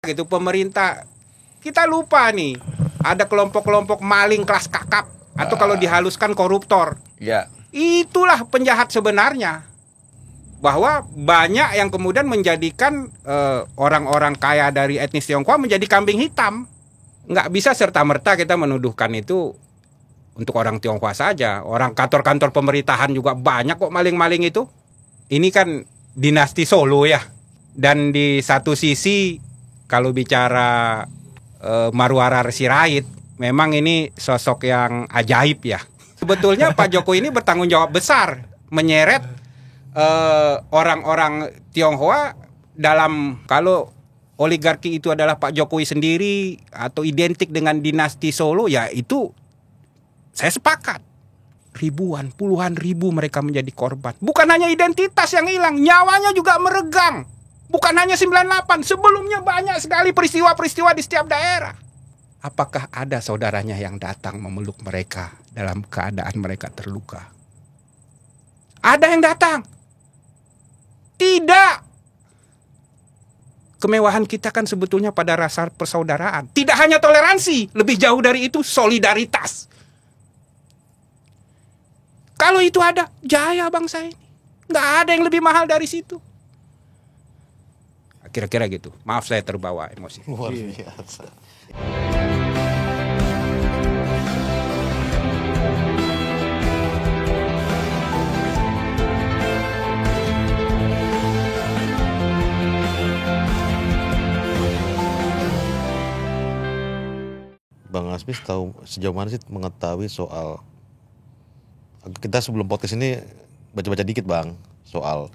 gitu pemerintah. Kita lupa nih, ada kelompok-kelompok maling kelas kakap atau kalau dihaluskan koruptor. Ya. Itulah penjahat sebenarnya. Bahwa banyak yang kemudian menjadikan orang-orang kaya dari etnis Tionghoa menjadi kambing hitam. Nggak bisa serta-merta kita menuduhkan itu untuk orang Tionghoa saja. Orang kantor-kantor pemerintahan juga banyak kok maling-maling itu. Ini kan dinasti Solo ya. Dan di satu sisi kalau bicara Marwara Sirait, memang ini sosok yang ajaib ya. Sebetulnya Pak Jokowi ini bertanggung jawab besar menyeret orang-orang Tionghoa dalam, kalau oligarki itu adalah Pak Jokowi sendiri atau identik dengan dinasti Solo, ya itu saya sepakat. Ribuan, puluhan ribu mereka menjadi korban. Bukan hanya identitas yang hilang, nyawanya juga meregang. Bukan hanya 98, sebelumnya banyak sekali peristiwa-peristiwa di setiap daerah. Apakah ada saudaranya yang datang memeluk mereka dalam keadaan mereka terluka? Ada yang datang? Tidak. Kemewahan kita kan sebetulnya pada rasa persaudaraan. Tidak hanya toleransi, lebih jauh dari itu solidaritas. Kalau itu ada, jaya bangsa ini. Nggak ada yang lebih mahal dari situ. Kira-kira gitu. Maaf saya terbawa emosi. Luar biasa. Bang Asmis tahu sejauh mana sih mengetahui soal, kita sebelum podcast ini baca-baca dikit Bang soal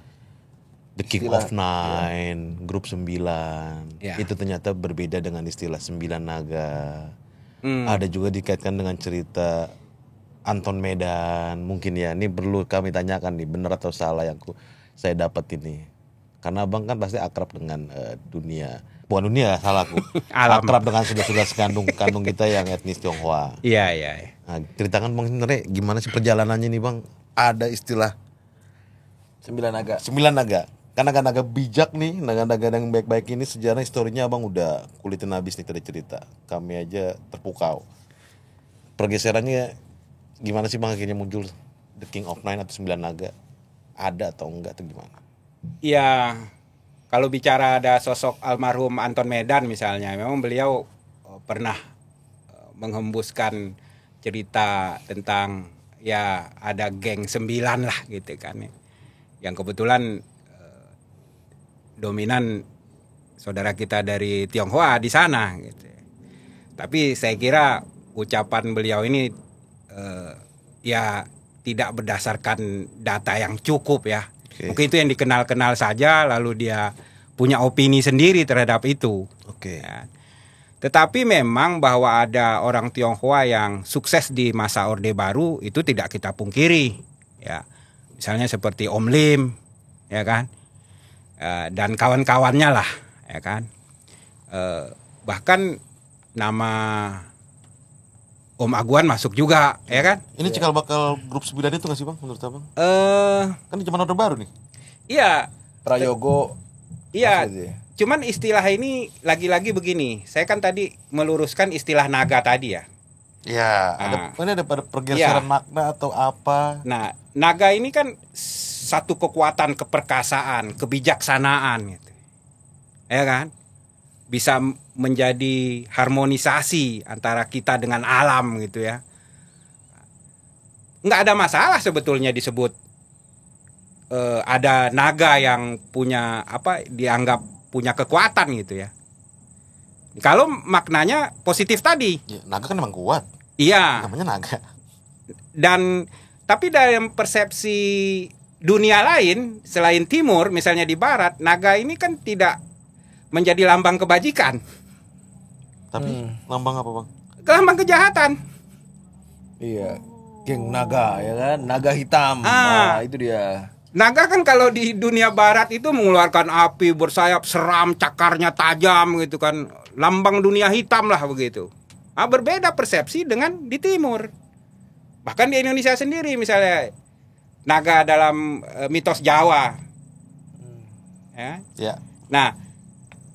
The King of Nine, Grup 9. Ya. Itu ternyata berbeda dengan istilah 9 naga. Ada juga dikaitkan dengan cerita Anton Medan. Mungkin ya, ini perlu kami tanyakan nih, benar atau salah yang saya dapat ini. Karena Abang kan pasti akrab dengan dunia. Bukan dunia, salahku. Akrab dengan saudara-saudara kandung kita yang etnis Tionghoa. Iya. Nah, ceritakan Bang sebenarnya gimana sih perjalanannya nih Bang? Ada istilah 9 naga. 9 naga. Kan naga-naga bijak nih, naga-naga yang baik-baik ini sejarah historinya Abang udah kulitin habis nih tadi cerita. Kami aja terpukau. Pergeserannya gimana sih Bang akhirnya muncul The King of Nine atau 9 naga? Ada atau enggak atau gimana? Ya, kalau bicara ada sosok almarhum Anton Medan misalnya, memang beliau pernah menghembuskan cerita tentang ya ada geng 9 lah gitu kan. Yang kebetulan dominan saudara kita dari Tionghoa di sana gitu. Tapi saya kira ucapan beliau ini ya tidak berdasarkan data yang cukup ya. Okay. Mungkin itu yang dikenal-kenal saja, lalu dia punya opini sendiri terhadap itu. Oke. Ya. Tetapi memang bahwa ada orang Tionghoa yang sukses di masa Orde Baru itu tidak kita pungkiri. Ya, misalnya seperti Om Lim, ya kan, dan kawan-kawannya lah, ya kan. Bahkan nama Om Aguan masuk juga, ya kan. Ini cikal bakal grup 9 itu nggak sih Bang menurut Abang? Kan di zaman Orde Baru nih. Iya. Prayogo. Iya. Maksudnya. Cuman istilah ini lagi-lagi begini. Saya kan tadi meluruskan istilah naga tadi ya. Ya, ini ada pergeseran makna atau apa? Nah, naga ini kan satu kekuatan keperkasaan, kebijaksanaan gitu. Ya kan? Bisa menjadi harmonisasi antara kita dengan alam gitu ya. Nggak ada masalah sebetulnya disebut ada naga yang punya dianggap punya kekuatan gitu ya. Kalau maknanya positif tadi. Ya, naga kan memang kuat. Iya. Namanya naga. Dan tapi dalam persepsi dunia lain selain timur, misalnya di barat, naga ini kan tidak menjadi lambang kebajikan. Tapi lambang apa Bang? Lambang kejahatan. Iya. Geng naga ya kan, naga hitam. Ah. Nah, itu dia. Naga kan kalau di dunia barat itu mengeluarkan api, bersayap, seram, cakarnya tajam gitu kan. Lambang dunia hitam lah begitu. Nah, berbeda persepsi dengan di timur. Bahkan di Indonesia sendiri misalnya naga dalam mitos Jawa. Ya. Ya. Nah,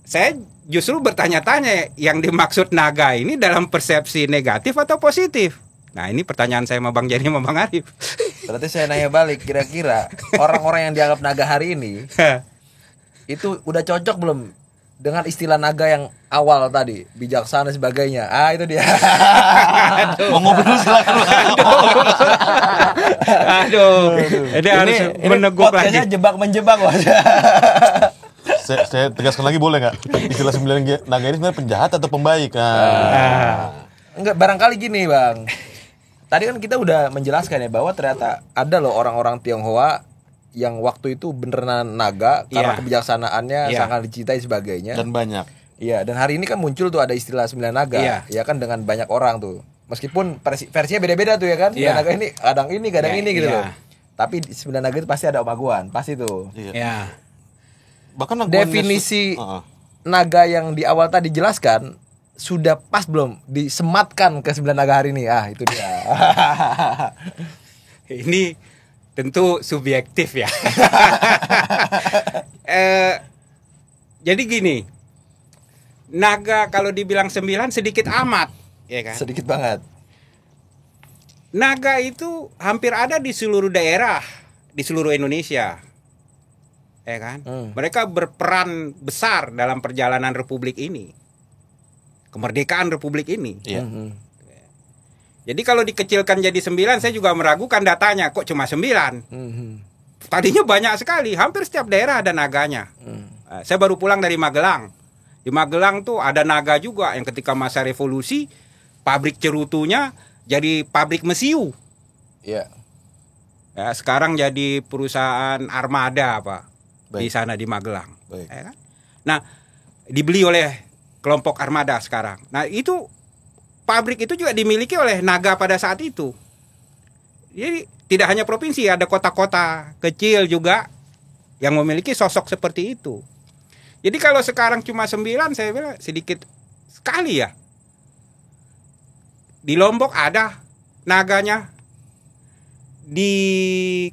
saya justru bertanya-tanya yang dimaksud naga ini dalam persepsi negatif atau positif. Nah ini pertanyaan saya sama Bang Jadi sama Bang Arif. Berarti saya nanya balik, kira-kira orang-orang yang dianggap naga hari ini itu udah cocok belum dengan istilah naga yang awal tadi, bijaksana dan sebagainya. Ah itu dia. Mau ngobrol silakan. Aduh. Ini harus meneguk lagi. Podcastnya jebak menjebak Bos. Saya tegaskan lagi boleh nggak? Istilah 9 naga ini sebenarnya penjahat atau pembaik? Enggak, barangkali gini Bang. Tadi kan kita udah menjelaskan ya bahwa ternyata ada loh orang-orang Tionghoa yang waktu itu beneran naga karena kebijaksanaannya sangat dicintai sebagainya. Dan banyak. Iya, dan hari ini kan muncul tuh ada istilah 9 naga, ya kan dengan banyak orang tuh. Meskipun versinya beda-beda tuh ya kan. 9 naga ini kadang ini gitu loh. Tapi 9 naga itu pasti ada Om Aguan, pasti tuh. Iya. Bahkan Definisi naga yang di awal tadi dijelaskan sudah pas belum disematkan ke 9 naga hari ini? Ah, itu dia. Ini tentu subjektif ya. Jadi gini, naga kalau dibilang 9 sedikit amat, ya kan? Sedikit banget. Naga itu hampir ada di seluruh daerah, di seluruh Indonesia, ya kan? Mereka berperan besar dalam perjalanan Republik ini, kemerdekaan Republik ini. Iya. Jadi kalau dikecilkan jadi 9, saya juga meragukan datanya. Kok cuma 9? Tadinya banyak sekali. Hampir setiap daerah ada naganya. Saya baru pulang dari Magelang. Di Magelang tuh ada naga juga yang ketika masa revolusi, pabrik cerutunya jadi pabrik mesiu. Iya. Ya, sekarang jadi perusahaan armada Pak. Di Baik. sana di Magelang. Baik. Ya kan? Nah, dibeli oleh kelompok armada sekarang. Nah, itu pabrik itu juga dimiliki oleh naga pada saat itu. Jadi tidak hanya provinsi, ada kota-kota kecil juga yang memiliki sosok seperti itu. Jadi kalau sekarang cuma 9, saya bilang sedikit sekali ya. Di Lombok ada naganya. Di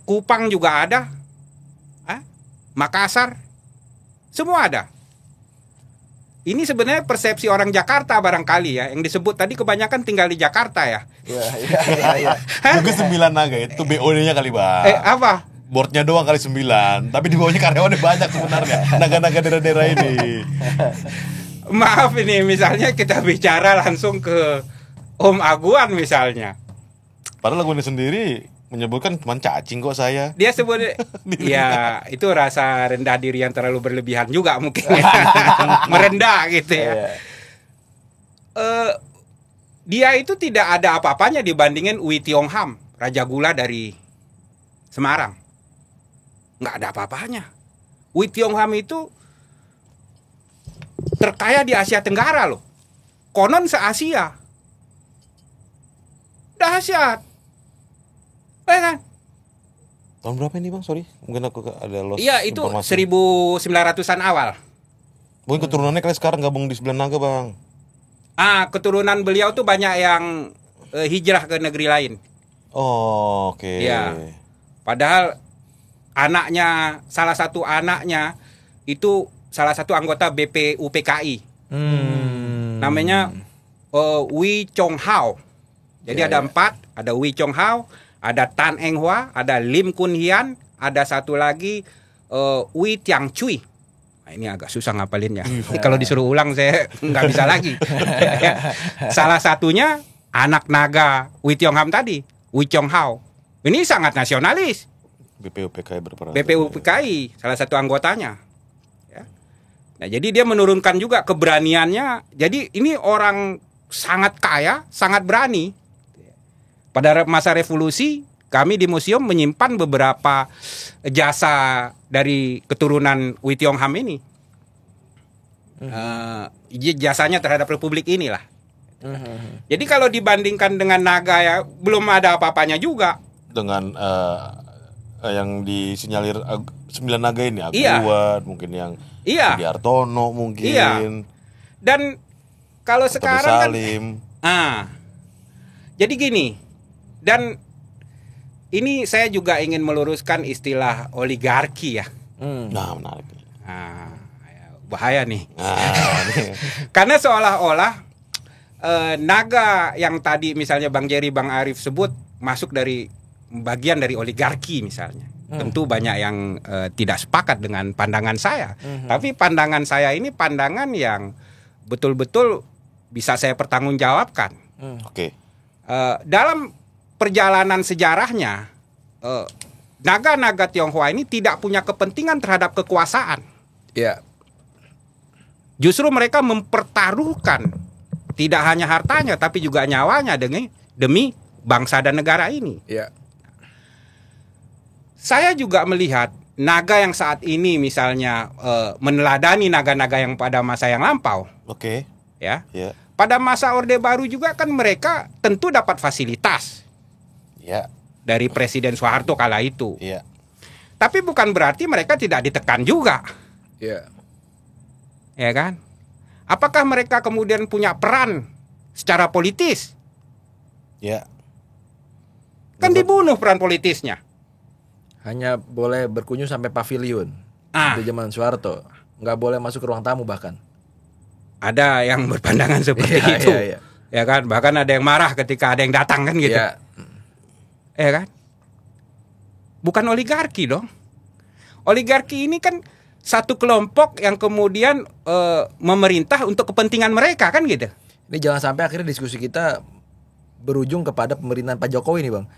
Kupang juga ada. Makassar. Semua ada. Ini sebenarnya persepsi orang Jakarta barangkali ya. Yang disebut tadi kebanyakan tinggal di Jakarta ya. Iya. Juga 9 naga itu BOD-nya kali Bang. Apa? Boardnya doang kali 9. Tapi di bawahnya karyawannya banyak sebenarnya. Naga-naga daerah-daerah ini. Maaf ini misalnya kita bicara langsung ke Om Aguan misalnya. Padahal lagunya sendiri menyebutkan cuma cacing kok saya. Dia sebut ya itu rasa rendah diri yang terlalu berlebihan juga mungkin. Merendah gitu ya. Dia itu tidak ada apa-apanya dibandingin Oei Tiong Ham, Raja Gula dari Semarang. Nggak ada apa-apanya. Oei Tiong Ham itu terkaya di Asia Tenggara loh. Konon se-Asia. Dahsyat. Kan? Tahun berapa ini Bang? Sorry, mungkin aku ada lost. Iya, itu 1900-an awal. Mungkin keturunannya kali sekarang gabung di 9 naga Bang. Keturunan beliau tuh banyak yang hijrah ke negeri lain. Oh, oke. Iya. Padahal salah satu anaknya itu salah satu anggota BPUPKI. Namanya Oei Chong Hao. Jadi ada 4, ada Oei Chong Hao, ada Tan Eng Hwa, ada Lim Kun Hian, ada satu lagi Oei Tiang Cui. Nah, ini agak susah ngapalinnya. Kalau disuruh ulang saya nggak bisa lagi. Salah satunya anak naga Oei Tiong Ham tadi, Oei Chong Hao. Ini sangat nasionalis. BPUPKI berperan. BPUPKI salah satu anggotanya. Ya. Nah, jadi dia menurunkan juga keberaniannya. Jadi ini orang sangat kaya, sangat berani. Pada masa revolusi, kami di museum menyimpan beberapa jasa dari keturunan Oei Tiong Ham ini. Jasanya terhadap Republik inilah. Jadi kalau dibandingkan dengan naga ya belum ada apa-apanya juga. Dengan yang disinyalir 9 naga ini, Aguan, mungkin yang Budi Hartono mungkin. Iya. Dan kalau sekarang Salim. Kan, jadi gini. Dan ini saya juga ingin meluruskan istilah oligarki ya. Nah, menarik. bahaya nih. Nih. Karena seolah-olah naga yang tadi misalnya Bang Jerry, Bang Arif sebut masuk dari bagian dari oligarki misalnya. Tentu banyak yang tidak sepakat dengan pandangan saya. Tapi pandangan saya ini pandangan yang betul-betul bisa saya pertanggungjawabkan. Oke. Dalam perjalanan sejarahnya, naga-naga Tionghoa ini tidak punya kepentingan terhadap kekuasaan. Ya. Justru mereka mempertaruhkan tidak hanya hartanya tapi juga nyawanya demi bangsa dan negara ini. Ya. Saya juga melihat naga yang saat ini misalnya meneladani naga-naga yang pada masa yang lampau, Oke. ya. Ya. Pada masa Orde Baru juga kan mereka tentu dapat fasilitas Ya. dari Presiden Soeharto kala itu. Ya. Tapi bukan berarti mereka tidak ditekan juga. Ya. Ya kan? Apakah mereka kemudian punya peran secara politis? Ya. Kan dibunuh peran politisnya. Hanya boleh berkunjung sampai pavilion. Ah. Di zaman Soeharto. Nggak boleh masuk ke ruang tamu bahkan. Ada yang berpandangan seperti Iya, itu. iya, iya. Ya kan? Bahkan ada yang marah ketika ada yang datang kan gitu. Ya. Ya kan? Bukan oligarki dong. Oligarki ini kan satu kelompok yang kemudian memerintah untuk kepentingan mereka kan gitu. Ini jangan sampai akhirnya diskusi kita berujung kepada pemerintahan Pak Jokowi nih, Bang.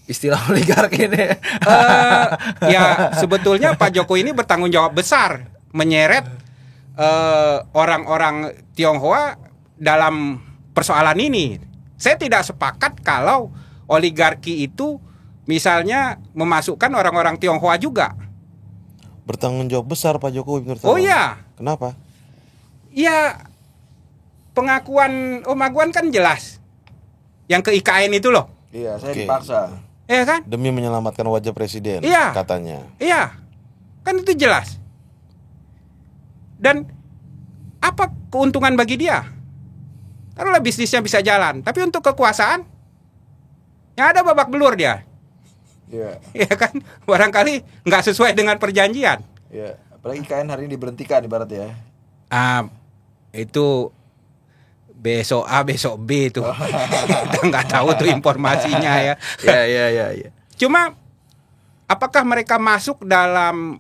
Istilah oligarki ini. Ya sebetulnya Pak Jokowi ini bertanggung jawab besar menyeret orang-orang Tionghoa dalam persoalan ini. Saya tidak sepakat kalau oligarki itu misalnya memasukkan orang-orang Tionghoa juga. Bertanggung jawab besar Pak Jokowi menurut Oh Abang. iya. Kenapa? Ya pengakuan Om Aguan kan jelas. Yang ke IKN itu loh. Iya, saya Oke. dipaksa. Ya kan? Demi menyelamatkan wajah presiden, Iya. katanya. Iya. Kan itu jelas. Dan apa keuntungan bagi dia? Taruhlah bisnisnya bisa jalan, tapi untuk kekuasaan yang ada babak belur dia. Iya. Ya kan? Barangkali nggak sesuai dengan perjanjian. Iya. Apalagi KN hari ini diberhentikan ibarat ya. Itu besok A besok B itu. Kita nggak tahu tuh informasinya ya. Iya. Cuma apakah mereka masuk dalam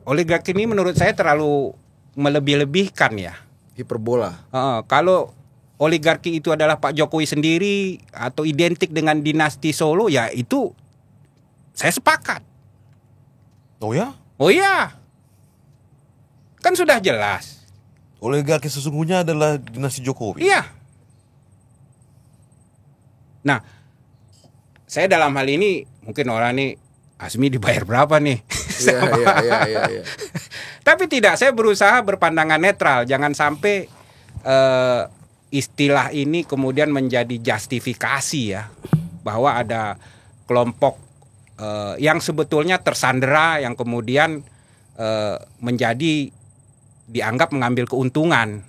oligarki ini menurut saya terlalu melebih-lebihkan ya. Hiperbola. Kalau oligarki itu adalah Pak Jokowi sendiri atau identik dengan dinasti Solo ya itu saya sepakat. Oh ya? Oh iya. Kan sudah jelas. Oligarki sesungguhnya adalah dinasti Jokowi. Iya. Nah, saya dalam hal ini mungkin orang nih Asmi dibayar berapa nih? Iya. Tapi tidak, saya berusaha berpandangan netral. Jangan sampai istilah ini kemudian menjadi justifikasi ya, bahwa ada kelompok yang sebetulnya tersandera yang kemudian menjadi dianggap mengambil keuntungan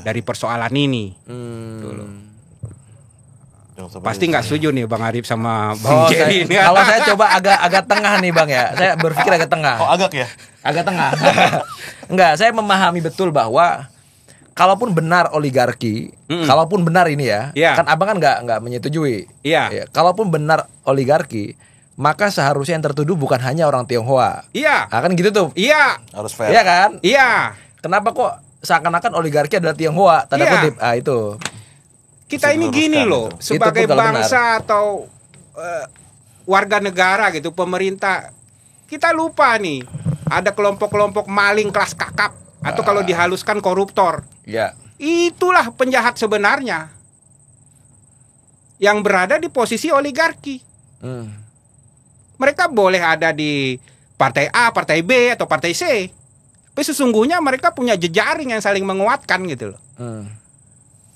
dari persoalan ini. Dulu. Pasti nggak setuju nih Bang Arif sama Bang Jerry ini. Kalau saya coba agak tengah nih Bang ya. Saya berpikir agak tengah. Oh agak ya? Agak tengah. Enggak, saya memahami betul bahwa kalaupun benar oligarki, kalaupun benar ini ya, kan Abang kan nggak menyetujui. Iya. Ya, kalaupun benar oligarki, maka seharusnya yang tertuduh bukan hanya orang Tionghoa. Iya. Nah, kan gitu tuh. Iya. Harus fair. Iya kan? Iya. Kenapa kok seakan-akan oligarki adalah Tionghoa? Tanda Iya. kutip. Ah itu. Kita ini gini loh, itu. sebagai Itu pun kalau bangsa atau warga negara gitu, pemerintah, kita lupa nih ada kelompok-kelompok maling kelas kakap atau kalau dihaluskan koruptor. Ya. Itulah penjahat sebenarnya yang berada di posisi oligarki. Mereka boleh ada di partai A, partai B atau partai C, tapi sesungguhnya mereka punya jejaring yang saling menguatkan gitu loh.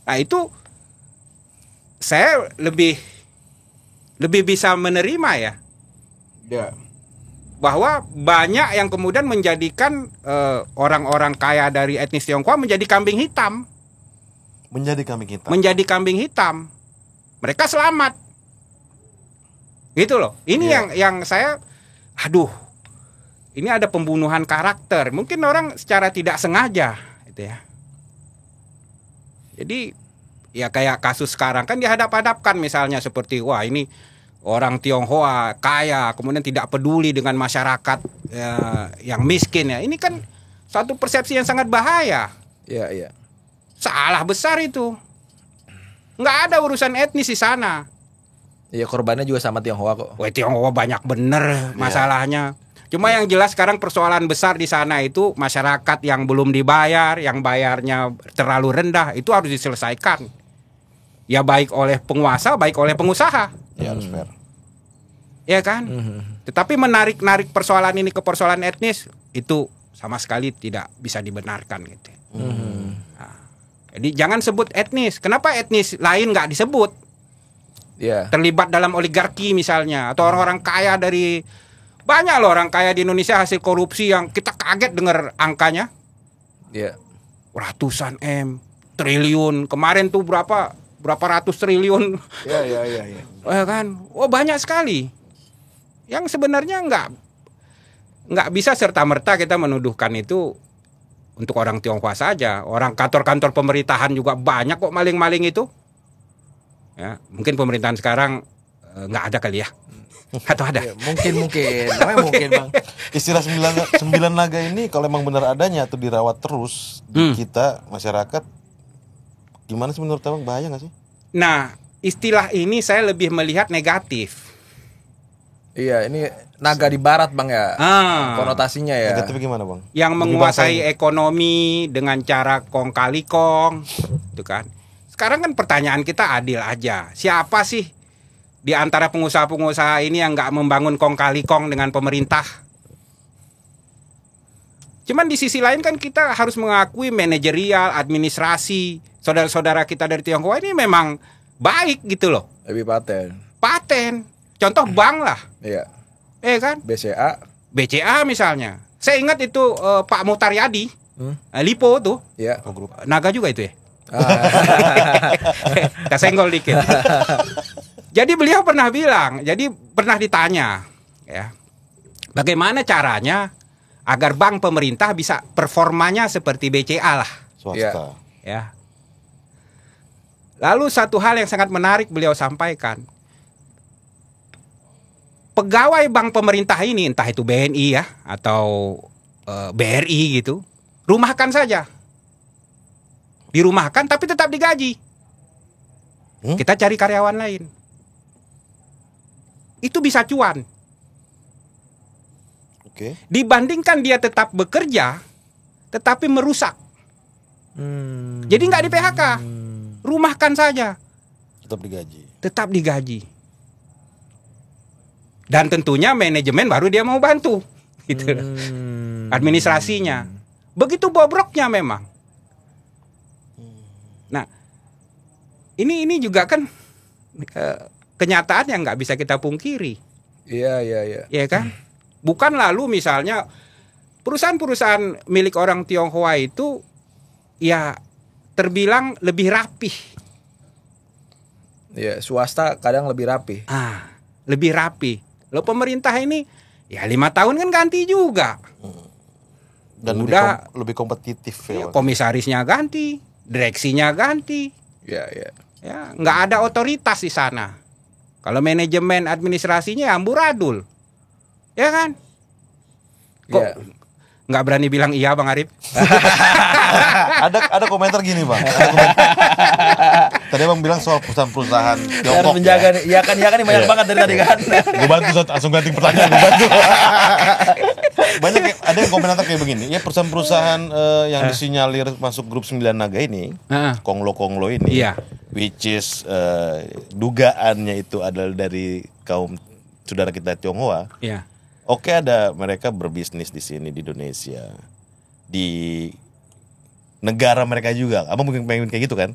Nah itu saya lebih bisa menerima ya. Ya. Bahwa banyak yang kemudian menjadikan orang-orang kaya dari etnis Tionghoa menjadi kambing hitam. Menjadi kambing hitam. Menjadi kambing hitam. Mereka selamat. Gitu loh. Ini yang saya ini ada pembunuhan karakter. Mungkin orang secara tidak sengaja, gitu ya. Jadi ya kayak kasus sekarang kan dihadap-hadapkan misalnya seperti wah ini orang Tionghoa kaya kemudian tidak peduli dengan masyarakat yang miskin ya. Ini kan satu persepsi yang sangat bahaya. Iya, iya. Salah besar itu. Nggak ada urusan etnis di sana. Iya, korbannya juga sama Tionghoa kok. Wah, Tionghoa banyak bener masalahnya. Cuma yang jelas sekarang persoalan besar di sana itu masyarakat yang belum dibayar, yang bayarnya terlalu rendah, itu harus diselesaikan. Ya baik oleh penguasa, baik oleh pengusaha. Ya harus fair. Ya kan? Tetapi menarik-narik persoalan ini ke persoalan etnis itu sama sekali tidak bisa dibenarkan gitu. Nah, jadi jangan sebut etnis. Kenapa etnis lain nggak disebut? Iya. Terlibat dalam oligarki misalnya, atau orang-orang kaya dari banyak loh orang kaya di Indonesia hasil korupsi yang kita kaget dengar angkanya. Iya. Ratusan M, triliun. Kemarin tuh berapa ratus triliun. Iya. Ya kan? Oh banyak sekali. Yang sebenarnya nggak bisa serta-merta kita menuduhkan itu untuk orang Tionghoa saja. Orang kantor-kantor pemerintahan juga banyak kok maling-maling itu. Ya, mungkin pemerintahan sekarang nggak ada kali ya. Atau ada? Ya, mungkin. Namanya mungkin, Bang. Istilah sembilan naga ini kalau emang benar adanya atau dirawat terus di kita masyarakat, gimana sih menurut Abang, bahaya nggak sih? Nah, istilah ini saya lebih melihat negatif. Iya, ini naga di barat, Bang ya. Konotasinya ya. Negatifnya gimana, Bang? Yang Lebih menguasai bahasanya. ekonomi dengan cara kong kali kong, itu kan. Sekarang kan pertanyaan kita adil aja. Siapa sih di antara pengusaha-pengusaha ini yang nggak membangun kong kali kong dengan pemerintah? Cuman di sisi lain kan kita harus mengakui manajerial, administrasi, saudara-saudara kita dari Tionghoa ini memang baik gitu loh. Lebih paten. Paten. Contoh bank lah. Iya. Kan? BCA. BCA misalnya. Saya ingat itu Pak Mutaryadi, Lipo tuh. Iya. Naga juga itu ya. Kita senggol dikit. Jadi beliau pernah bilang, jadi pernah ditanya, ya, bagaimana caranya agar bank pemerintah bisa performanya seperti BCA lah, Swasta. ya. Lalu satu hal yang sangat menarik beliau sampaikan, pegawai bank pemerintah ini, entah itu BNI ya atau BRI gitu, rumahkan saja, dirumahkan tapi tetap digaji. Kita cari karyawan lain. Itu bisa cuan. Oke. Dibandingkan dia tetap bekerja, tetapi merusak. Jadi nggak di PHK, rumahkan saja, tetap digaji. Dan tentunya manajemen baru dia mau bantu, gitu. Administrasinya, begitu bobroknya memang. Nah, ini juga kan kenyataan yang nggak bisa kita pungkiri. Iya. Ya kan? Bukan lalu misalnya perusahaan-perusahaan milik orang Tionghoa itu ya terbilang lebih rapih. Iya, swasta kadang lebih rapi. Lebih rapi. Lo pemerintah ini ya 5 tahun kan ganti juga. Dan udah lebih kompetitif ya. Komisarisnya ganti, direksinya ganti. Iya. Ya, nggak ada otoritas di sana. Kalau manajemen administrasinya amburadul, ya kan? Kok nggak berani bilang iya, Bang Arif? ada komentar gini, Bang. Tadi Bang bilang soal perusahaan-perusahaan Tiongkok. Menjaga nih. Iya kan banyak banget dari tadi kan. Gue bantu, langsung ganti pertanyaan, gue bantu. Banyak ada yang komentar kayak begini. Ya perusahaan-perusahaan yang disinyalir masuk grup 9 naga ini, Konglo ini. Iya. Which is dugaannya itu adalah dari kaum saudara kita Tionghoa. Iya. Oke, ada mereka berbisnis di sini di Indonesia, di negara mereka juga. Abang mungkin pengen kayak gitu kan?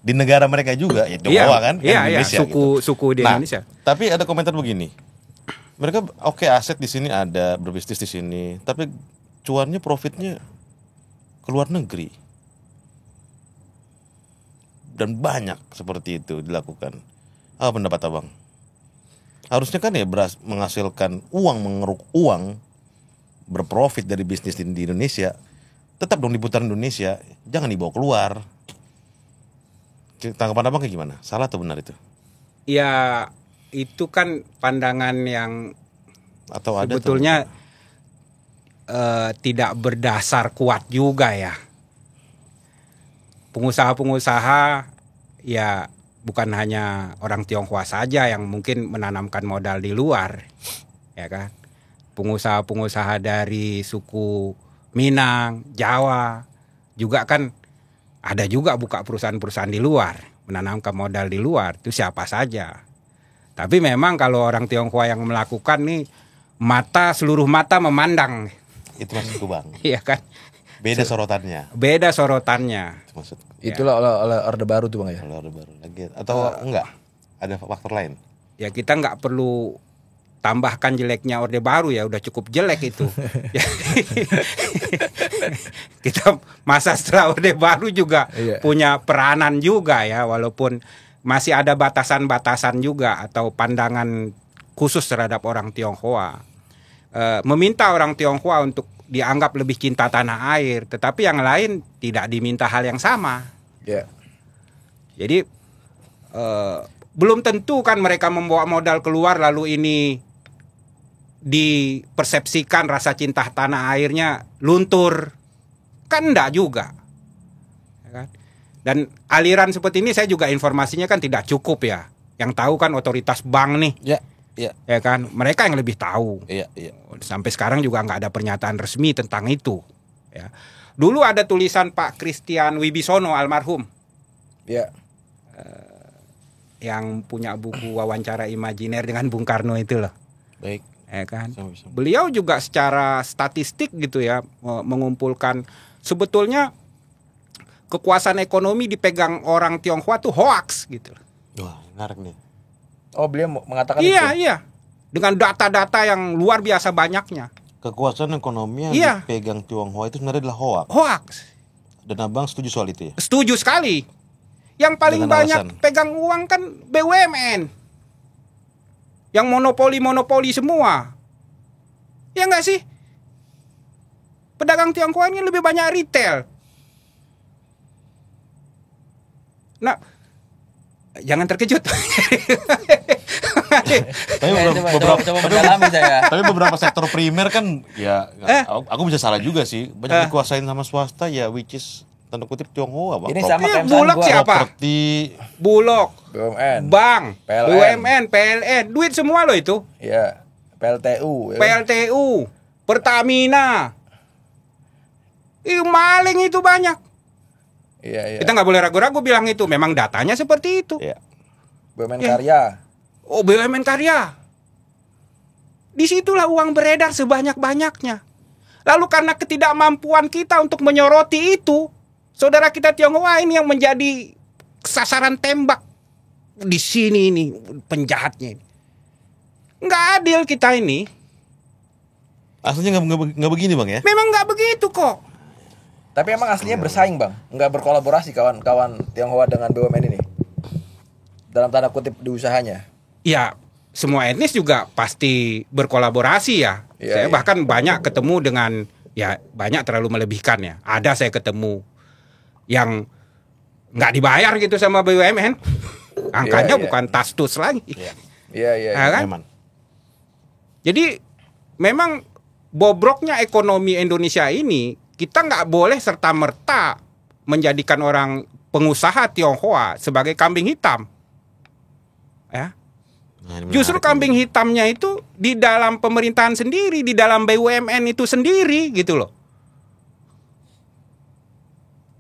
Di negara mereka juga, ya Tionghoa kan? Iya. Indonesia, Suku di Indonesia. Tapi ada komentar begini. Mereka aset di sini ada, berbisnis di sini, tapi cuannya, profitnya ke luar negeri. Dan banyak seperti itu dilakukan. Apa pendapat Abang? Harusnya kan ya menghasilkan uang, mengeruk uang berprofit dari bisnis di Indonesia, tetap dong diputar Indonesia, jangan dibawa keluar. Tanggapan abang kayak gimana? Salah atau benar itu? Ya itu kan pandangan yang Atau ada sebetulnya tidak berdasar kuat juga ya. Pengusaha-pengusaha ya bukan hanya orang Tionghoa saja yang mungkin menanamkan modal di luar, ya kan? Pengusaha-pengusaha dari suku Minang, Jawa juga kan ada juga buka perusahaan-perusahaan di luar, menanamkan modal di luar, itu siapa saja. Tapi memang kalau orang Tionghoa yang melakukan nih seluruh mata memandang. Itu maksudku bang. Iya kan? Beda sorotannya. Beda sorotannya. Itu maksudku. Itulah oleh Orde Baru tuh bang ya. Kalau Orde Baru lagi atau enggak? Ada faktor lain? Ya kita nggak perlu tambahkan jeleknya Orde Baru ya, udah cukup jelek itu. Kita masa setelah Orde Baru juga punya peranan juga ya, walaupun masih ada batasan-batasan juga atau pandangan khusus terhadap orang Tionghoa. Meminta orang Tionghoa untuk dianggap lebih cinta tanah air, tetapi yang lain tidak diminta hal yang sama. Jadi belum tentu kan mereka membawa modal keluar lalu ini dipersepsikan rasa cinta tanah airnya luntur, kan enggak juga, ya kan? Dan aliran seperti ini saya juga informasinya kan tidak cukup ya. Yang tahu kan otoritas bank nih. Ya kan, mereka yang lebih tahu. Sampai sekarang juga nggak ada pernyataan resmi tentang itu. Ya. Dulu ada tulisan Pak Christian Wibisono almarhum, yang punya buku wawancara imajiner dengan Bung Karno itu loh. Baik. Ya kan. Beliau juga secara statistik gitu ya mengumpulkan sebetulnya kekuasaan ekonomi dipegang orang Tionghoa tuh hoax gitu. Wah, menarik nih. Oh, beliau mengatakan itu? Iya. Dengan data-data yang luar biasa banyaknya. Kekuasaan ekonomi yang dipegang Tionghoa itu sebenarnya adalah hoax. Dan abang setuju soal itu ya? Setuju sekali. Yang paling dengan banyak alasan pegang uang kan BUMN. Yang monopoli semua. Ya nggak sih? Pedagang Tionghoa ini lebih banyak retail. Nah, jangan terkejut. Tapi beberapa sektor primer kan ya aku bisa salah juga sih. Banyak dikuasain sama swasta ya, which is tanda kutip Tionghoa bang. Ini sama kayak Bulog siapa? Properti, Bulog, BUMN, bank, PLN. BUMN, PLN, duit semua loh itu. Iya, PLTU, Pertamina. Maling itu banyak. Iya. Kita nggak boleh ragu-ragu bilang itu. Memang datanya seperti itu. Iya. BUMN Karya. Oh, BUMN Karya. Disitulah uang beredar sebanyak-banyaknya. Lalu karena ketidakmampuan kita untuk menyoroti itu, saudara kita Tionghoa ini yang menjadi sasaran tembak di sini ini penjahatnya ini. Nggak adil kita ini. Aslinya nggak begini bang ya? Memang nggak begitu kok. Tapi emang aslinya bersaing bang, nggak berkolaborasi kawan-kawan Tionghoa dengan BUMN ini dalam tanda kutip di usahanya. Ya, semua etnis juga pasti berkolaborasi ya. Saya bahkan banyak ketemu dengan, ya banyak terlalu melebihkan ya. Ada saya ketemu yang nggak dibayar gitu sama BUMN, angkanya bukan tas-tus lagi. Iya. Kan? Jadi memang bobroknya ekonomi Indonesia ini, kita nggak boleh serta-merta menjadikan orang pengusaha Tionghoa sebagai kambing hitam. Ya. Justru kambing hitamnya itu di dalam pemerintahan sendiri, di dalam BUMN itu sendiri gitu loh.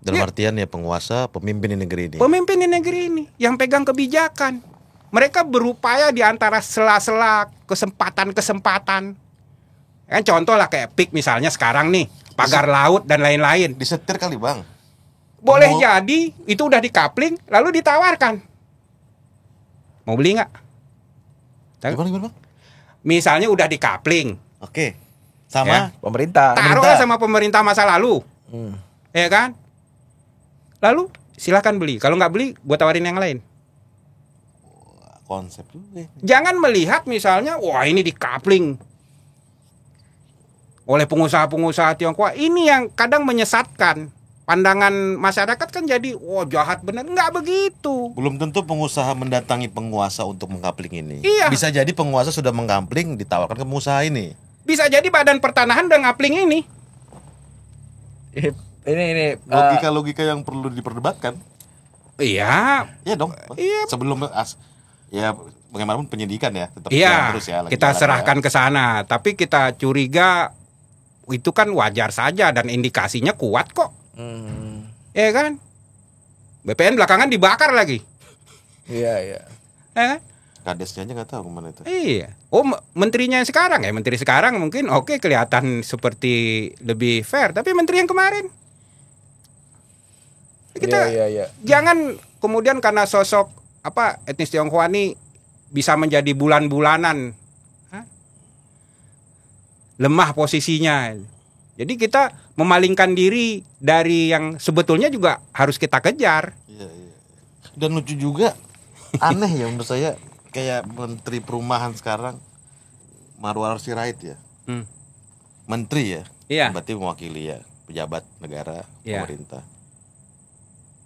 Dalam artian ya penguasa, pemimpin di negeri ini. Pemimpin di negeri ini yang pegang kebijakan. Mereka berupaya di antara sela-sela kesempatan-kesempatan. Kan contoh lah kayak PIK misalnya sekarang nih, pagar laut dan lain-lain. Disetir kali bang. Boleh jadi itu udah dikapling lalu ditawarkan. Mau beli nggak? Gimana? Misalnya udah dikapling. Oke. Sama pemerintah. Taruhlah sama pemerintah masa lalu. Ya kan? Lalu silakan beli. Kalau nggak beli, gua tawarin yang lain. Konsep juga. Jangan melihat misalnya, wah ini dikapling. oleh pengusaha-pengusaha Tiongkok. Ini yang kadang menyesatkan. Pandangan masyarakat kan jadi, jahat bener. Nggak begitu. Belum tentu pengusaha mendatangi penguasa untuk mengkapling ini. Iya. Bisa jadi penguasa sudah mengkapling, ditawarkan ke pengusaha ini. Bisa jadi Badan Pertanahan udah ngapling ini. Ini Logika-logika yang perlu diperdebatkan. Iya. Iya dong. Iya. Sebelum ya bagaimanapun penyidikan ya tetap Iya, jalan terus ya. lagi kita jalan serahkan ya. ke sana. Tapi kita curiga itu kan wajar saja dan indikasinya kuat kok. Ya kan? BPN belakangan dibakar lagi. Iya, iya. Ya kan? Kadesnya aja nggak tahu kemana itu. Iya. Menterinya yang sekarang ya, menteri sekarang mungkin oke kelihatan seperti lebih fair, tapi menteri yang kemarin kita Iya. jangan kemudian karena sosok etnis Tionghoa ini bisa menjadi bulan-bulanan lemah posisinya. Jadi kita memalingkan diri dari yang sebetulnya juga harus kita kejar. Iya. Dan lucu juga, aneh ya menurut saya, kayak Menteri Perumahan sekarang Marwar Sirait ya. Menteri ya. Iya. Berarti mewakili ya pejabat negara, Iya. pemerintah.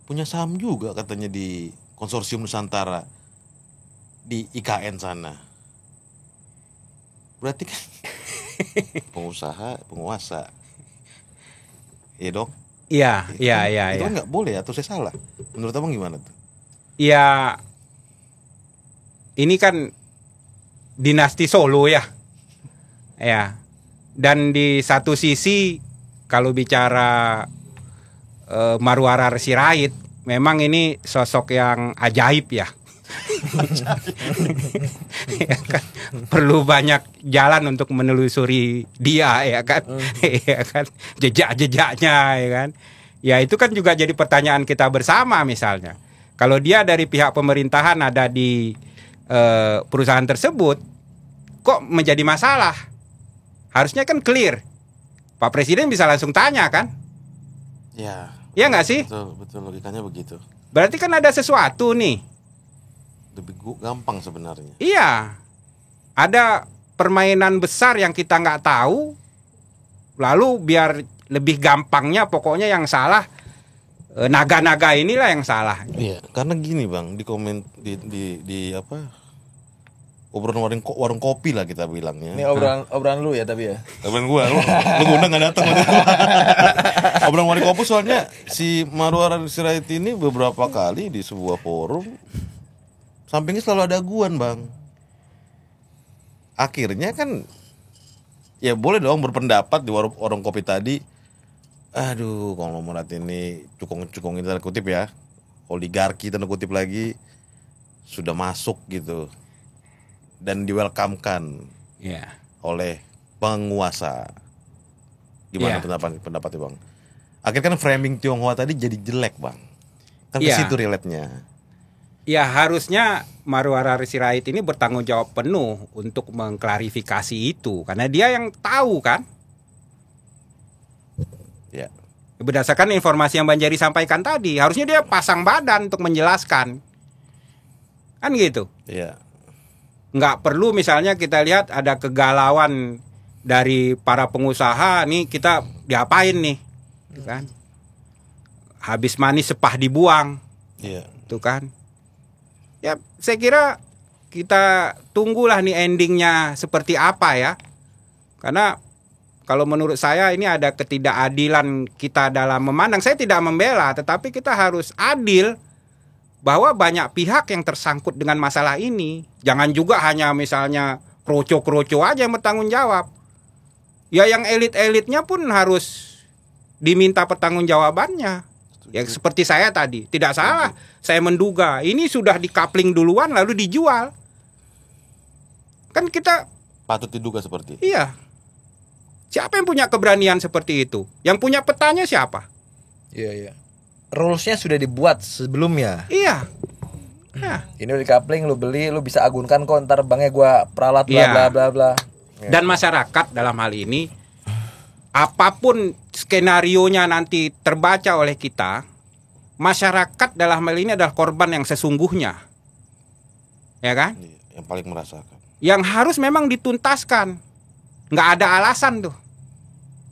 Punya saham juga katanya di Konsorsium Nusantara di IKN sana. Berarti kan penguasa. Iya dong. Iya. Itu kan nggak boleh atau saya salah? Menurut abang gimana tuh? Ya, ini kan dinasti Solo ya. Ya. Dan di satu sisi kalau bicara Marwar Sirait, memang ini sosok yang ajaib ya. Ya kan? Perlu banyak jalan untuk menelusuri dia ya kan. Ya kan? Jejak-jejaknya ya kan. Ya itu kan juga jadi pertanyaan kita bersama misalnya. Kalau dia dari pihak pemerintahan ada di perusahaan tersebut, kok menjadi masalah? Harusnya kan clear. Pak Presiden bisa langsung tanya kan? Ya. Iya nggak sih? Betul logikanya begitu. Berarti kan ada sesuatu nih. Lebih gampang sebenarnya. Iya. Ada permainan besar yang kita nggak tahu. Lalu biar lebih gampangnya pokoknya yang salah naga-naga inilah yang salah. Iya, karena gini Bang, di komen di obrolan warung kopi lah kita bilangnya. Ini obrolan lu ya tapi ya. Obrolan gua, lu undang enggak datang. Obrolan warung kopi soalnya si Marwar Sirait ini beberapa kali di sebuah forum sampingnya selalu ada guan Bang. Akhirnya kan ya boleh dong berpendapat di warung kopi tadi. Aduh, konglomerat ini cukong-cukong ini tanda kutip ya, oligarki tanda kutip lagi sudah masuk gitu dan di-welcome-kan oleh penguasa. Gimana pendapatnya Bang? Akhirnya kan framing Tionghoa tadi jadi jelek Bang. Kan ke situ relate-nya. Ya harusnya Marwar Sirait ini bertanggung jawab penuh untuk mengklarifikasi itu karena dia yang tahu kan. Ya. Berdasarkan informasi yang Bang Jerry sampaikan tadi, harusnya dia pasang badan untuk menjelaskan. Kan gitu. Iya. Nggak perlu misalnya kita lihat ada kegalauan dari para pengusaha, nih kita diapain nih. Kan? Habis manis sepah dibuang. Iya. Tuh kan. Ya, saya kira kita tunggulah nih endingnya seperti apa ya. Karena kalau menurut saya ini ada ketidakadilan kita dalam memandang. Saya tidak membela, tetapi kita harus adil bahwa banyak pihak yang tersangkut dengan masalah ini. Jangan juga hanya misalnya kroco-kroco aja yang bertanggung jawab. Ya yang elit-elitnya pun harus diminta pertanggungjawabannya. Ya seperti saya tadi, tidak salah. Saya menduga ini sudah dikapling duluan lalu dijual. Kan kita Patut diduga seperti itu. Iya. Siapa yang punya keberanian seperti itu? Yang punya petanya siapa? Iya. Rules-nya sudah dibuat sebelumnya. Iya. Nah, Ini udah di-coupling, lu beli, lu bisa agunkan kok, ntar banknya gua peralat bla Iya. bla bla bla. dan masyarakat dalam hal ini apapun skenarionya nanti terbaca oleh kita, masyarakat dalam hal ini adalah korban yang sesungguhnya. Ya kan? Iya, yang paling merasakan. Yang harus memang dituntaskan. Nggak ada alasan tuh.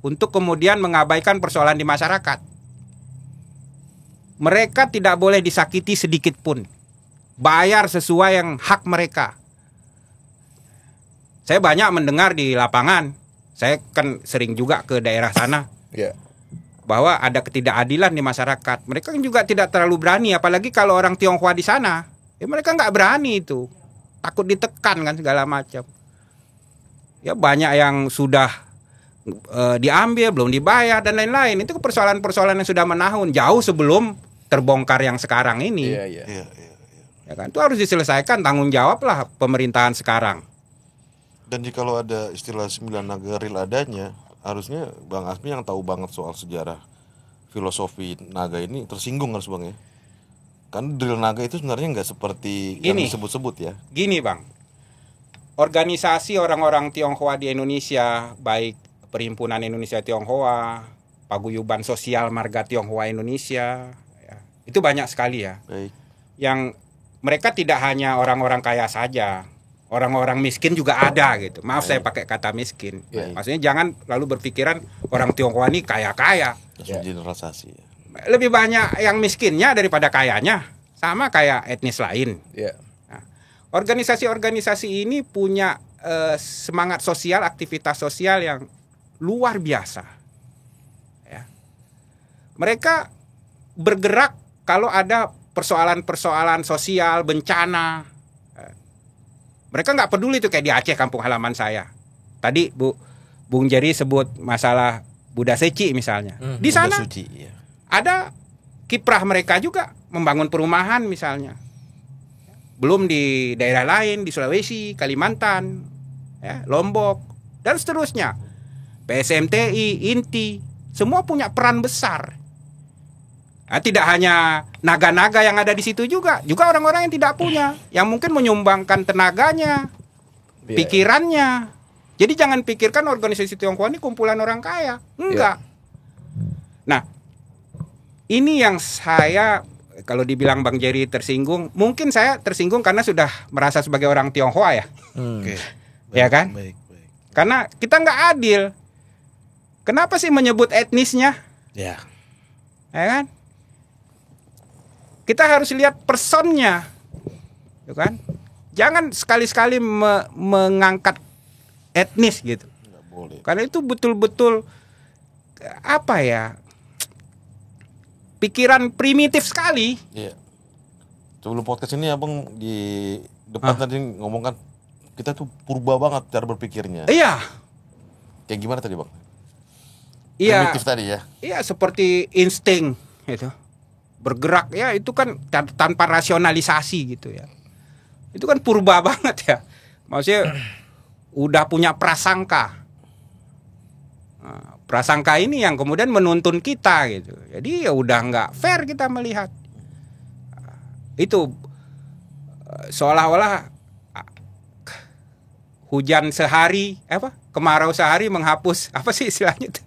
untuk kemudian mengabaikan persoalan di masyarakat. Mereka tidak boleh disakiti sedikit pun. Bayar sesuai yang hak mereka. Saya banyak mendengar di lapangan. Saya kan sering juga ke daerah sana. Ya. Bahwa ada ketidakadilan di masyarakat. Mereka juga tidak terlalu berani. Apalagi kalau orang Tionghoa di sana. Ya mereka nggak berani itu. Takut ditekan kan segala macam. Ya banyak yang sudah diambil, belum dibayar dan lain-lain. Itu persoalan-persoalan yang sudah menahun. Jauh sebelum terbongkar yang sekarang ini. Iya. Ya kan? Itu harus diselesaikan, tanggung jawab lah pemerintahan sekarang. Dan jikalau ada istilah 9 naga real adanya, harusnya Bang Asmi yang tahu banget soal sejarah filosofi naga ini tersinggung harus Bang ya. Kan drill naga itu sebenarnya nggak seperti yang disebut-sebut ya. Gini Bang, organisasi orang-orang Tionghoa di Indonesia, baik Perhimpunan Indonesia Tionghoa, Paguyuban Sosial Marga Tionghoa Indonesia, ya, itu banyak sekali ya. Baik. Yang mereka tidak hanya orang-orang kaya saja, orang-orang miskin juga ada gitu. Maaf saya pakai kata miskin. Maksudnya jangan lalu berpikiran orang Tionghoa ini kaya-kaya. Generalisasi. Lebih banyak yang miskinnya daripada kayanya, sama kayak etnis lain. Nah, organisasi-organisasi ini punya semangat sosial, aktivitas sosial yang luar biasa. Ya. Mereka bergerak kalau ada persoalan-persoalan sosial, bencana. Mereka nggak peduli tuh kayak di Aceh, kampung halaman saya. Tadi Bung Jerry sebut masalah Buddha Seci misalnya. Di sana Suci, ya. ada kiprah mereka juga membangun perumahan misalnya. Belum di daerah lain, di Sulawesi, Kalimantan, ya, Lombok, dan seterusnya. PSMTI, INTI, semua punya peran besar. Nah, tidak hanya naga-naga yang ada di situ juga orang-orang yang tidak punya, yang mungkin menyumbangkan tenaganya, pikirannya. Jadi jangan pikirkan organisasi Tionghoa ini kumpulan orang kaya, enggak. Nah, ini yang saya, kalau dibilang Bang Jerry tersinggung, mungkin saya tersinggung karena sudah merasa sebagai orang Tionghoa ya. Oke. Ya kan? Baik. Karena kita nggak adil. Kenapa sih menyebut etnisnya? Ya. Ya kan? Kita harus lihat personnya, ya kan? Jangan sekali-sekali mengangkat etnis gitu. Nggak boleh. Karena itu betul-betul apa ya? Pikiran primitif sekali. Iya. Sebelum podcast ini Abang di depan tadi ngomong kan kita tuh purba banget cara berpikirnya. Iya. Kayak gimana tadi Bang? Iya. Primitif tadi ya. Iya, seperti insting gitu. Bergerak ya itu kan tanpa rasionalisasi gitu ya. Itu kan purba banget ya. Maksudnya udah punya prasangka. Nah, prasangka ini yang kemudian menuntun kita gitu. Jadi ya udah nggak fair kita melihat. Itu seolah-olah hujan sehari kemarau sehari menghapus apa sih istilahnya itu?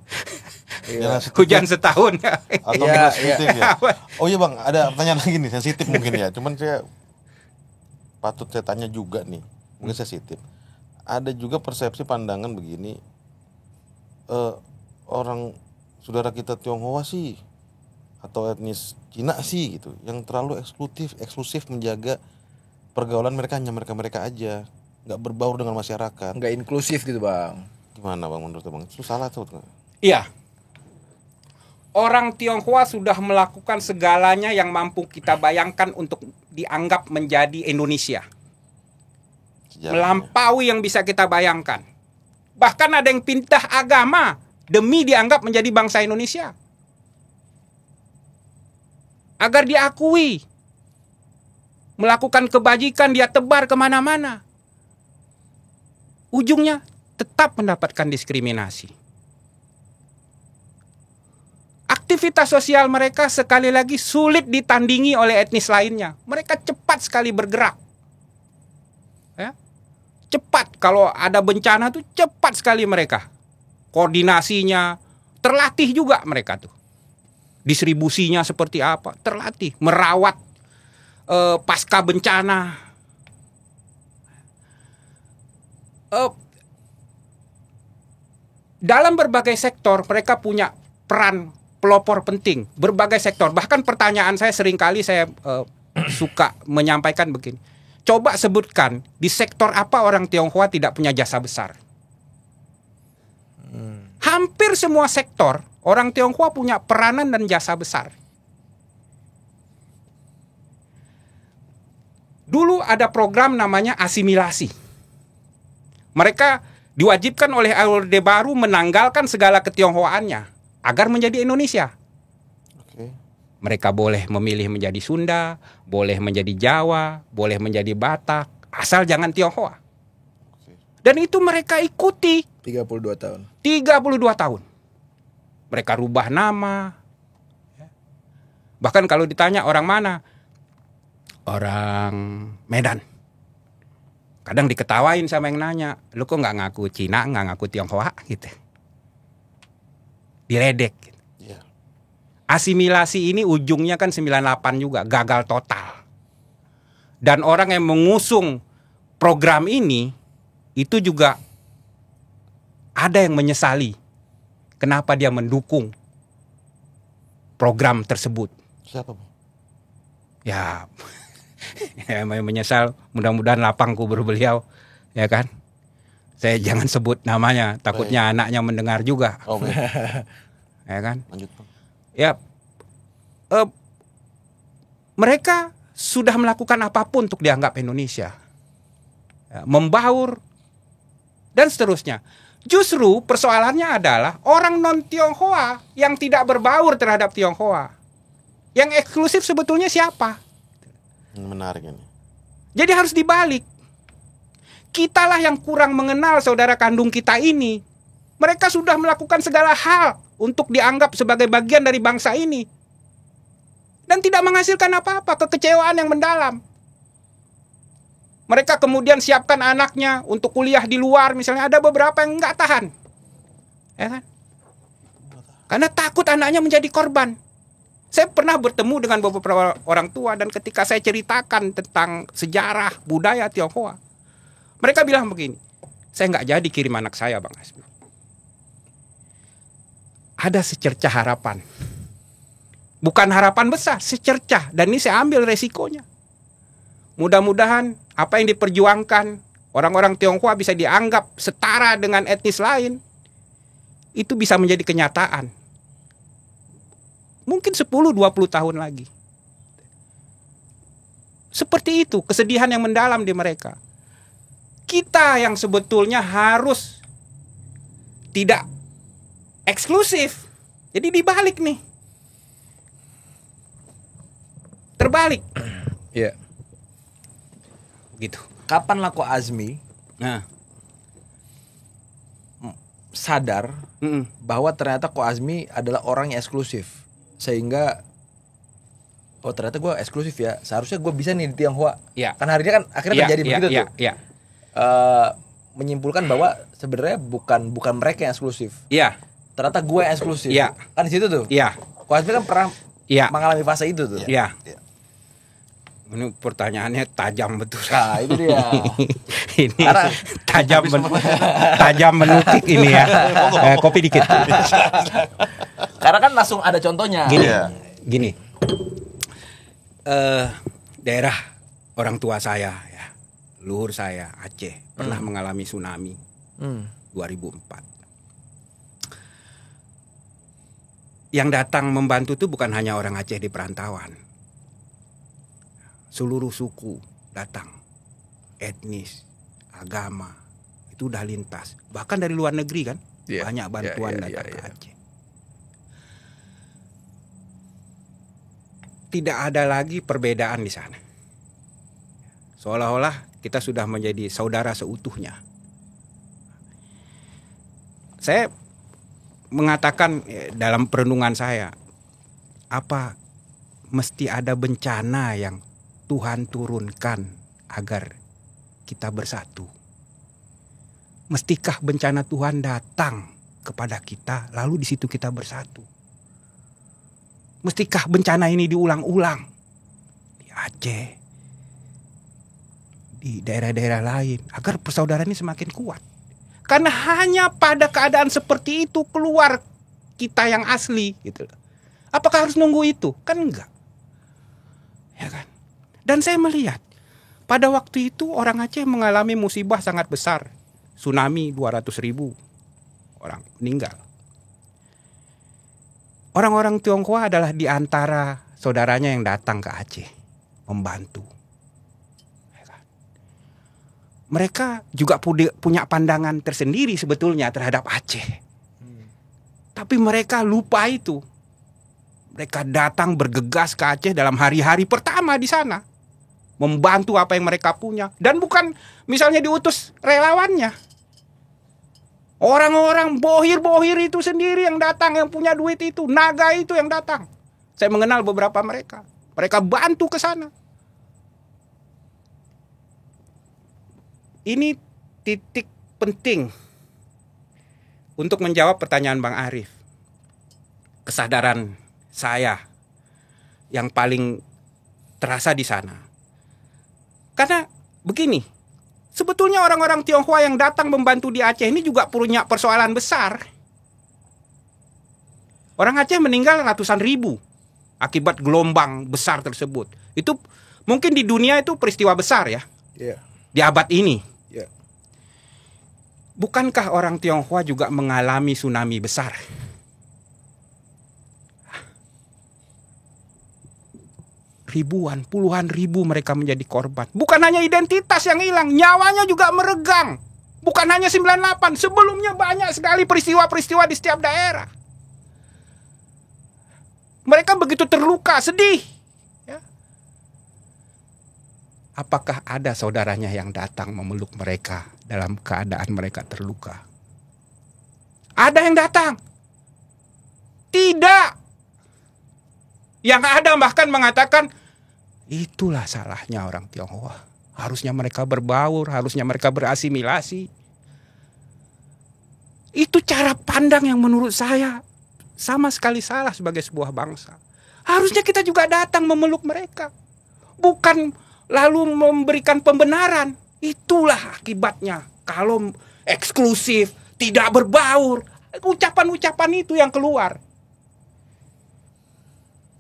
Hujan setahun ya. Atau sensitif ya. Oh iya Bang, ada pertanyaan lagi nih, sensitif mungkin ya. Cuman saya patut saya tanya juga nih, mungkin sensitif. Ada juga persepsi pandangan begini, orang saudara kita Tionghoa sih atau etnis Cina sih gitu, yang terlalu eksklusif menjaga pergaulan mereka hanya mereka aja, nggak berbaur dengan masyarakat, nggak inklusif gitu Bang. Gimana Bang menurut Bang? Itu salah tuh? Iya. Orang Tionghoa sudah melakukan segalanya yang mampu kita bayangkan untuk dianggap menjadi Indonesia. Melampaui yang bisa kita bayangkan. Bahkan ada yang pindah agama demi dianggap menjadi bangsa Indonesia. Agar diakui. Melakukan kebajikan dia tebar kemana-mana. Ujungnya tetap mendapatkan diskriminasi. Aktivitas sosial mereka sekali lagi sulit ditandingi oleh etnis lainnya. Mereka cepat sekali bergerak. Ya. Cepat, kalau ada bencana tuh cepat sekali mereka. Koordinasinya terlatih juga mereka tuh. Distribusinya seperti apa? Terlatih. Merawat pasca bencana. dalam berbagai sektor mereka punya peran pelopor penting, berbagai sektor. Bahkan pertanyaan saya seringkali saya suka menyampaikan begini. Coba sebutkan di sektor apa orang Tionghoa tidak punya jasa besar. Hampir semua sektor orang Tionghoa punya peranan dan jasa besar. Dulu ada program namanya asimilasi. Mereka diwajibkan oleh Orde Baru menanggalkan segala ketionghoaannya agar menjadi Indonesia. Mereka boleh memilih menjadi Sunda, boleh menjadi Jawa, boleh menjadi Batak, asal jangan Tionghoa. Dan itu mereka ikuti 32 tahun. 32 tahun. Mereka rubah nama. Bahkan kalau ditanya orang mana? Orang Medan. Kadang diketawain sama yang nanya, lu kok nggak ngaku Cina, nggak ngaku Tionghoa gitu. Diledek. Asimilasi ini ujungnya kan 98 juga, gagal total. Dan orang yang mengusung program ini, itu juga ada yang menyesali kenapa dia mendukung program tersebut. Siapa, Bu? Ya, yang menyesal, mudah-mudahan lapang kubur beliau, ya kan? Saya jangan sebut namanya, takutnya anaknya mendengar juga. Oke. Ya kan? Lanjut, Bang. Ya, mereka sudah melakukan apapun untuk dianggap Indonesia, ya, membaur dan seterusnya. Justru persoalannya adalah orang non Tionghoa yang tidak berbaur terhadap Tionghoa. Yang eksklusif sebetulnya siapa? Menarik ini. Jadi harus dibalik. Kitalah yang kurang mengenal saudara kandung kita ini. Mereka sudah melakukan segala hal untuk dianggap sebagai bagian dari bangsa ini. Dan tidak menghasilkan apa-apa, kekecewaan yang mendalam. Mereka kemudian siapkan anaknya untuk kuliah di luar, misalnya ada beberapa yang nggak tahan. Ya kan? Karena takut anaknya menjadi korban. Saya pernah bertemu dengan beberapa orang tua dan ketika saya ceritakan tentang sejarah budaya Tionghoa, mereka bilang begini, saya nggak jadi kirim anak saya, Bang Hasbi. Ada secercah harapan. Bukan harapan besar, secercah. Dan ini saya ambil resikonya. Mudah-mudahan apa yang diperjuangkan orang-orang Tionghoa bisa dianggap setara dengan etnis lain. Itu bisa menjadi kenyataan. Mungkin 10-20 tahun lagi. Seperti itu, kesedihan yang mendalam di mereka. Kita yang sebetulnya harus tidak eksklusif. Jadi dibalik nih. Terbalik. Iya. Gitu. Kapan lah kok Azmi sadar bahwa ternyata kok Azmi adalah orang yang eksklusif, sehingga oh ternyata gue eksklusif ya, seharusnya gue bisa nih di Tionghoa. Ya. Kan hari ini kan akhirnya terjadi begitu tuh. Menyimpulkan bahwa sebenarnya bukan mereka yang eksklusif. Iya. Ternyata gue yang eksklusif. Iya. Kan di situ tuh. Iya. Kok Azmi kan pernah mengalami fase itu tuh. Iya. Ini pertanyaannya tajam betul. Nah, itu dia. Ini tajam menukik ini ya. Kopi dikit. Karena kan langsung ada contohnya. Gini. Daerah orang tua saya ya, luhur saya Aceh pernah mengalami tsunami 2004. Yang datang membantu itu bukan hanya orang Aceh di perantauan. Seluruh suku datang, etnis, agama, itu udah lintas. Bahkan dari luar negeri kan, banyak bantuan datang ke Aceh. Tidak ada lagi perbedaan di sana. Seolah-olah kita sudah menjadi saudara seutuhnya. Saya mengatakan dalam perenungan saya, apa mesti ada bencana yang Tuhan turunkan agar kita bersatu? Mestikah bencana Tuhan datang kepada kita lalu di situ kita bersatu? Mestikah bencana ini diulang-ulang di Aceh, di daerah-daerah lain agar persaudaraan ini semakin kuat? Karena hanya pada keadaan seperti itu keluar kita yang asli gitu. Apakah harus nunggu itu? Kan enggak. Ya kan? Dan saya melihat pada waktu itu orang Aceh mengalami musibah sangat besar. Tsunami 200.000 orang meninggal. Orang-orang Tionghoa adalah di antara saudaranya yang datang ke Aceh membantu. Mereka juga punya pandangan tersendiri sebetulnya terhadap Aceh. Tapi mereka lupa itu. Mereka datang bergegas ke Aceh dalam hari-hari pertama di sana. Membantu apa yang mereka punya. Dan bukan misalnya diutus relawannya. Orang-orang bohir-bohir itu sendiri yang datang, yang punya duit itu. Naga itu yang datang. Saya mengenal beberapa mereka. Mereka bantu ke sana. Ini titik penting untuk menjawab pertanyaan Bang Arif. Kesadaran saya yang paling terasa di sana. Karena begini, sebetulnya orang-orang Tionghoa yang datang membantu di Aceh ini juga punya persoalan besar. Orang Aceh meninggal ratusan ribu akibat gelombang besar tersebut. Itu mungkin di dunia itu peristiwa besar ya. Di abad ini. Bukankah orang Tionghoa juga mengalami tsunami besar? Ribuan, puluhan ribu mereka menjadi korban. Bukan hanya identitas yang hilang, nyawanya juga meregang. Bukan hanya 98, sebelumnya banyak sekali peristiwa-peristiwa di setiap daerah. Mereka begitu terluka, sedih. Ya. Apakah ada saudaranya yang datang memeluk mereka dalam keadaan mereka terluka? Ada yang datang? Tidak. Yang ada bahkan mengatakan, itulah salahnya orang Tionghoa. Harusnya mereka berbaur, harusnya mereka berasimilasi. Itu cara pandang yang menurut saya sama sekali salah sebagai sebuah bangsa. Harusnya kita juga datang memeluk mereka. Bukan lalu memberikan pembenaran. Itulah akibatnya kalau eksklusif, tidak berbaur. Ucapan-ucapan itu yang keluar.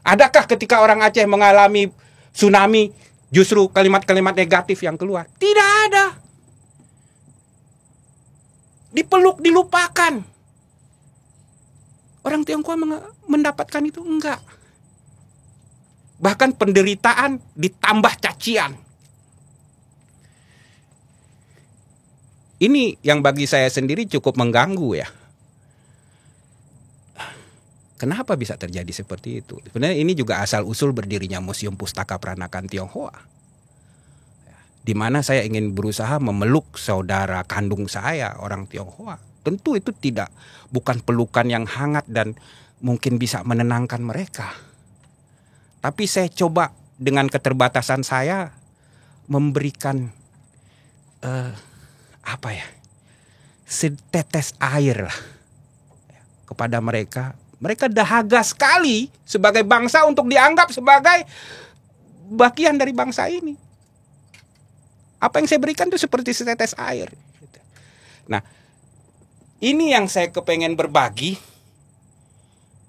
Adakah ketika orang Aceh mengalami tsunami justru kalimat-kalimat negatif yang keluar? Tidak ada. Dipeluk, dilupakan. Orang Tionghoa mendapatkan itu enggak. Bahkan penderitaan ditambah cacian. Ini yang bagi saya sendiri cukup mengganggu ya. Kenapa bisa terjadi seperti itu? Sebenarnya ini juga asal-usul berdirinya Museum Pustaka Peranakan Tionghoa. Di mana saya ingin berusaha memeluk saudara kandung saya, orang Tionghoa. Tentu itu bukan pelukan yang hangat dan mungkin bisa menenangkan mereka. Tapi saya coba dengan keterbatasan saya memberikan setetes air lah kepada mereka. Mereka dahaga sekali sebagai bangsa untuk dianggap sebagai bagian dari bangsa ini. Apa yang saya berikan itu seperti setetes air. Nah, ini yang saya kepengen berbagi,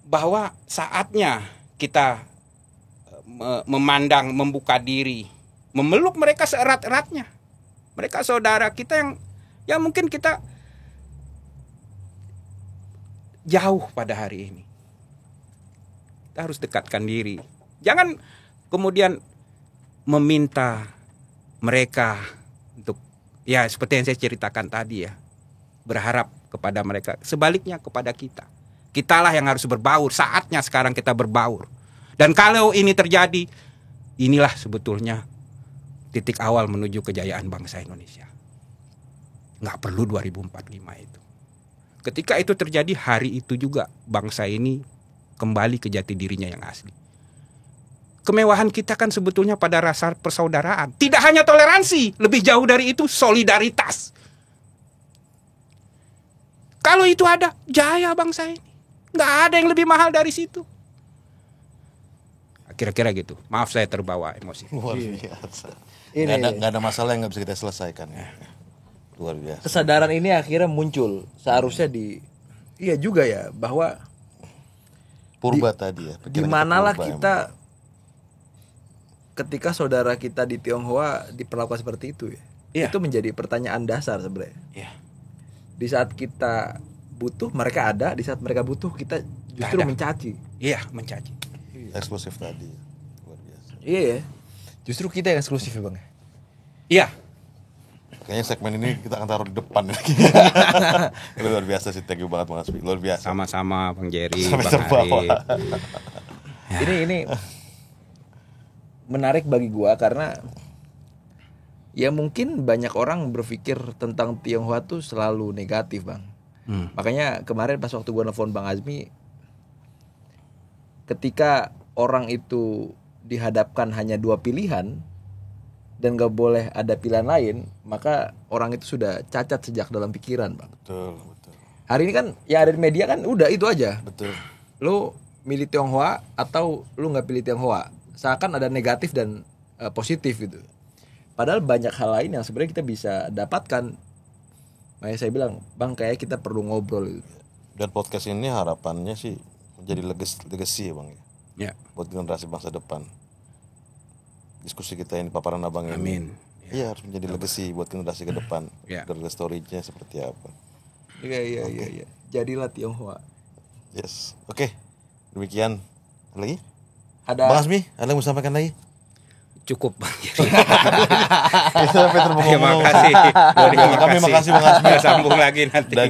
bahwa saatnya kita memandang, membuka diri, memeluk mereka seerat-eratnya. Mereka saudara kita yang mungkin kita jauh pada hari ini. Kita harus dekatkan diri. Jangan kemudian meminta mereka untuk, ya seperti yang saya ceritakan tadi ya, berharap kepada mereka. Sebaliknya kepada kita. Kitalah yang harus berbaur. Saatnya sekarang kita berbaur. Dan kalau ini terjadi, inilah sebetulnya titik awal menuju kejayaan bangsa Indonesia. Nggak perlu 2045 itu. Ketika itu terjadi, hari itu juga bangsa ini kembali ke jati dirinya yang asli. Kemewahan kita kan sebetulnya pada rasa persaudaraan. Tidak hanya toleransi, lebih jauh dari itu solidaritas. Kalau itu ada, jaya bangsa ini. Nggak ada yang lebih mahal dari situ. Kira-kira gitu. Maaf saya terbawa emosi. Luar biasa. Nggak ada masalah yang nggak bisa kita selesaikan. Luar biasa. kesadaran ini akhirnya muncul. Seharusnya iya juga ya, bahwa Purba tadi ya. di pikiran manalah purba kita ketika saudara kita di Tionghoa diperlakukan seperti itu ya. Iya. Itu menjadi pertanyaan dasar sebenarnya. Iya. Di saat kita butuh mereka ada, di saat mereka butuh kita justru ada. mencaci. Iya, mencaci. emang. Eksklusif tadi. Luar biasa. Iya ya. Justru kita yang eksklusif ya Bang. Iya. Kayaknya segmen ini kita akan taruh di depan. Luar biasa sih, thank you banget Bang Asmi. Luar biasa. Sama-sama Bang Jerry, Sampai Bang terbawa. Arif. Ini menarik bagi gua karena ya mungkin banyak orang berpikir tentang Tionghoa tuh selalu negatif, Bang. Makanya kemarin pas waktu gua nelfon Bang Azmi, ketika orang itu dihadapkan hanya 2 pilihan dan gak boleh ada pilihan lain, maka orang itu sudah cacat sejak dalam pikiran, Bang. Betul, betul. Hari ini kan yang ada di media kan udah itu aja. Betul. Lu milih Tionghoa atau lu nggak pilih Tionghoa, seakan ada negatif dan positif gitu. Padahal banyak hal lain yang sebenarnya kita bisa dapatkan. Makanya saya bilang, Bang, kayak kita perlu ngobrol gitu. Dan podcast ini harapannya sih menjadi legacy ya Bang ya. Ya. Buat generasi bangsa depan. Diskusi kita ini paparan abang ini. Amin. Iya, harus menjadi legacy buat generasi ke depan. Ya. Dari story-nya seperti apa. Iya. Jadilah Tionghoa. Yes. Oke. Demikian. Ada lagi? Ada Bang Asmi, ada yang mau sampaikan lagi? Cukup Bang Jerry. Kita sampai Terima terbengong-bengong. kasih. Kami makasih Bang Asmi. Sambung lagi nanti. Dan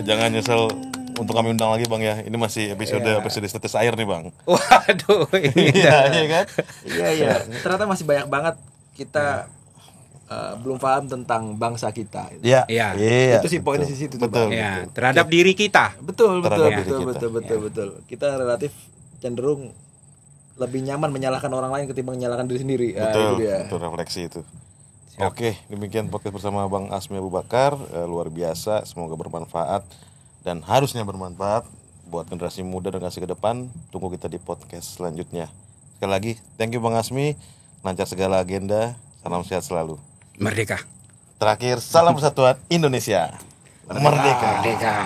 jangan nyesel untuk kami undang lagi Bang ya. Ini masih episode status air nih Bang. Waduh, Iya kan? Iya. Ternyata masih banyak banget kita belum paham tentang bangsa kita. Iya. Iya. Itu sih poinnya di situ tuh, Betul. Bang. Ya, terhadap diri kita. Betul. Terhadap diri kita. Betul. Kita relatif cenderung lebih nyaman menyalahkan orang lain ketimbang menyalahkan diri sendiri. Betul, Itu dia. betul refleksi itu. Oke, demikian podcast bersama Bang Asmi Abu Bakar. Luar biasa, semoga bermanfaat dan harusnya bermanfaat buat generasi muda dan generasi ke depan. Tunggu kita di podcast selanjutnya. Sekali lagi, thank you Bang Asmi. Lancar segala agenda. Salam sehat selalu. Merdeka. Terakhir, salam persatuan Indonesia. Merdeka. Merdeka.